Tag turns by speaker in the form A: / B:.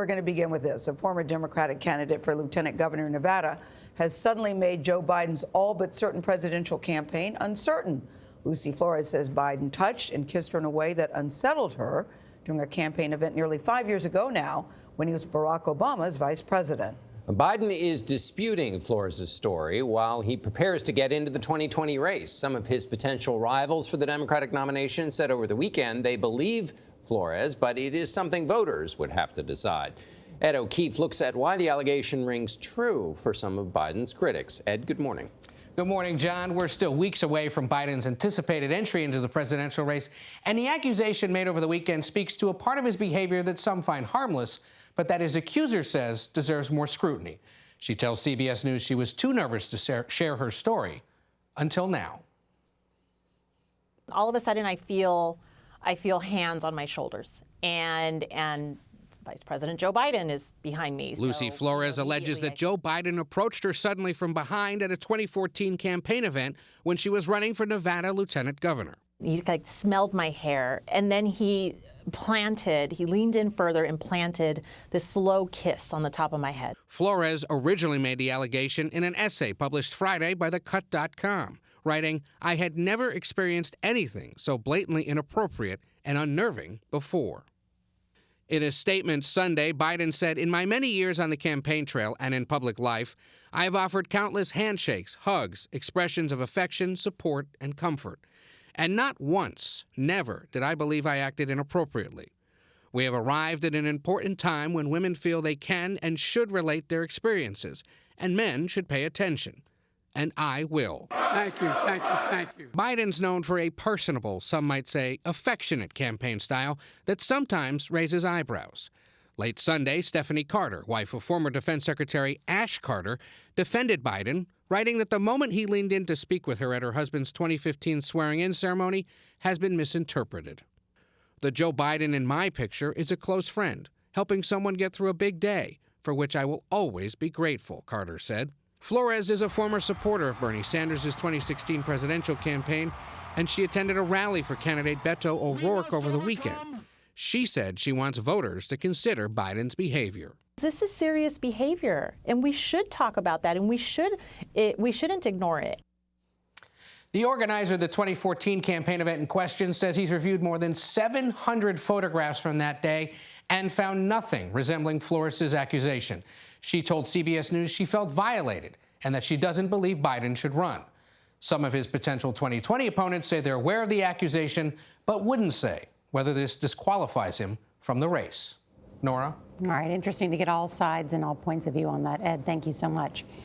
A: We're going to begin with this. A former Democratic candidate for lieutenant governor in Nevada has suddenly made Joe Biden's all but certain presidential campaign uncertain. Lucy Flores says Biden touched and kissed her in a way that unsettled her during a campaign event nearly 5 years ago now when he was Barack Obama's vice president.
B: Biden is disputing Flores' story while he prepares to get into the 2020 race. Some of his potential rivals for the Democratic nomination said over the weekend they believe Flores, but it is something voters would have to decide. Ed O'Keefe looks at why the allegation rings true for some of Biden's critics. Ed, good morning.
C: Good morning, John. We're still weeks away from Biden's anticipated entry into the presidential race, and the accusation made over the weekend speaks to a part of his behavior that some find harmless, but that his accuser says deserves more scrutiny. She tells CBS News she was too nervous to share her story until now.
D: All of a sudden, I feel hands on my shoulders, and Vice President Joe Biden is behind me.
C: Lucy Flores alleges that Joe Biden approached her suddenly from behind at a 2014 campaign event when she was running for Nevada lieutenant governor.
D: He smelled my hair, and then he leaned in further and planted this slow kiss on the top of my head.
C: Flores originally made the allegation in an essay published Friday by thecut.com, writing, "I had never experienced anything so blatantly inappropriate and unnerving before." In a statement Sunday, Biden said, "In my many years on the campaign trail and in public life, I have offered countless handshakes, hugs, expressions of affection, support, and comfort. And not once, never, did I believe I acted inappropriately. We have arrived at an important time when women feel they can and should relate their experiences, and men should pay attention. And I will."
E: Thank you, thank you, thank you.
C: Biden's known for a personable, some might say affectionate campaign style that sometimes raises eyebrows. Late Sunday, Stephanie Carter, wife of former Defense Secretary Ash Carter, defended Biden, writing that the moment he leaned in to speak with her at her husband's 2015 swearing-in ceremony has been misinterpreted. "The Joe Biden in my picture is a close friend, helping someone get through a big day, for which I will always be grateful," Carter said. Flores is a former supporter of Bernie Sanders' 2016 presidential campaign, and she attended a rally for candidate Beto O'Rourke over the weekend. She said she wants voters to consider Biden's behavior.
D: This is serious behavior, and we should talk about that, and we shouldn't ignore it.
C: The organizer of the 2014 campaign event in question says he's reviewed more than 700 photographs from that day and found nothing resembling Flores' accusation. She told CBS News she felt violated and that she doesn't believe Biden should run. Some of his potential 2020 opponents say they're aware of the accusation, but wouldn't say whether this disqualifies him from the race. Norah?
F: All right, interesting to get all sides and all points of view on that. Ed, thank you so much.